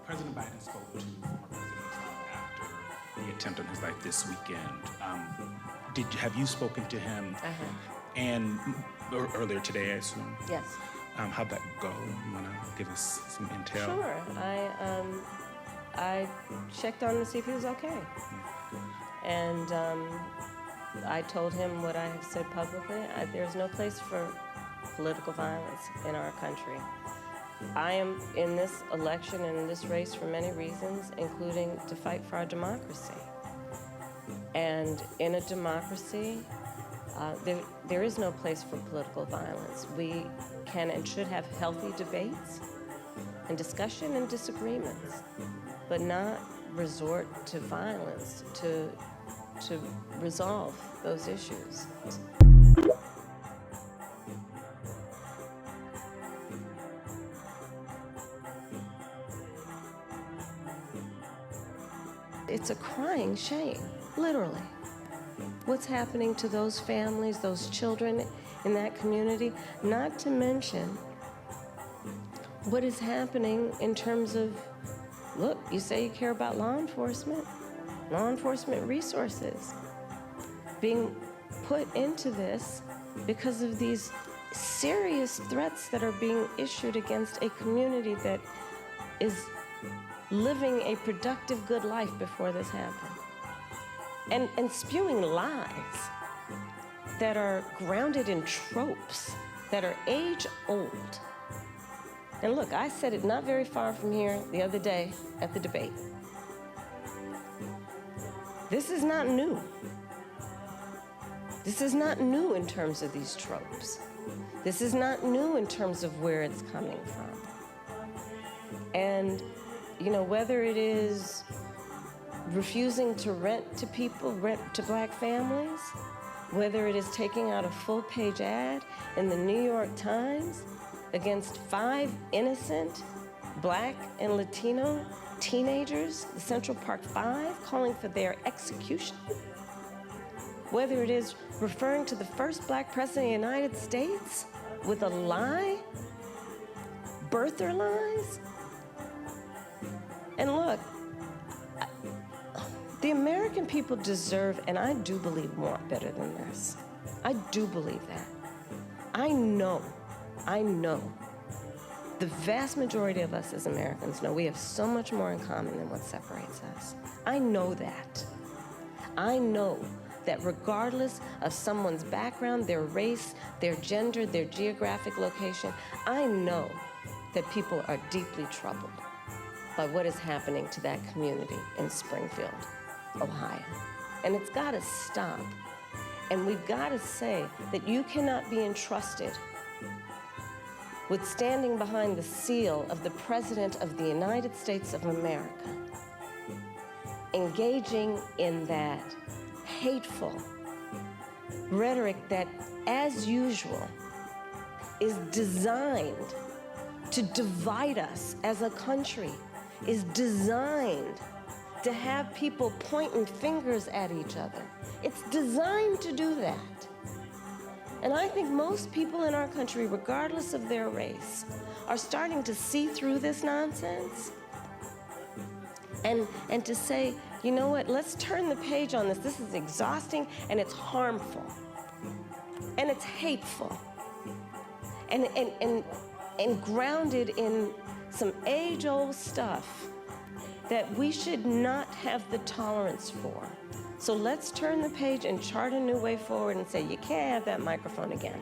President Biden spoke to former President Trump after the attempt on his life this weekend. Have you spoken to him? And earlier today, I assume. Yes. How'd that go? You want to give us some intel? Sure. I checked on him to see if he was okay, and I told him what I have said publicly. There's no place for political violence in our country. I am in this election and in this race for many reasons, including to fight for our democracy. And in a democracy, there is no place for political violence. We can and should have healthy debates and discussion and disagreements, but not resort to violence to resolve those issues. It's a crying shame, literally. What's happening to those families, those children in that community, not to mention what is happening in terms of, look, you say you care about law enforcement resources being put into this because of these serious threats that are being issued against a community that is living a productive, good life before this happened. And spewing lies that are grounded in tropes that are age-old. And look, I said it not very far from here the other day at the debate. This is not new. This is not new in terms of these tropes. This is not new in terms of where it's coming from. And, you know, whether it is refusing to rent to people, rent to black families, whether it is taking out a full-page ad in the New York Times against 5 innocent black and Latino teenagers, the Central Park 5, calling for their execution, whether it is referring to the first black president of the United States with a lie, birther lies. And look, the American people deserve, and I do believe, want better than this. I do believe that. I know, the vast majority of us as Americans know we have so much more in common than what separates us. I know that. I know that regardless of someone's background, their race, their gender, their geographic location, I know that people are deeply troubled by what is happening to that community in Springfield, Ohio. And it's got to stop. And we've got to say that you cannot be entrusted with standing behind the seal of the President of the United States of America, engaging in that hateful rhetoric that, as usual, is designed to divide us as a country, is designed to have people pointing fingers at each other. It's designed to do that. And I think most people in our country, regardless of their race, are starting to see through this nonsense and to say, you know what, let's turn the page on this. This is exhausting and it's harmful and it's hateful and grounded in some age-old stuff that we should not have the tolerance for. So let's turn the page and chart a new way forward and say, you can't have that microphone again.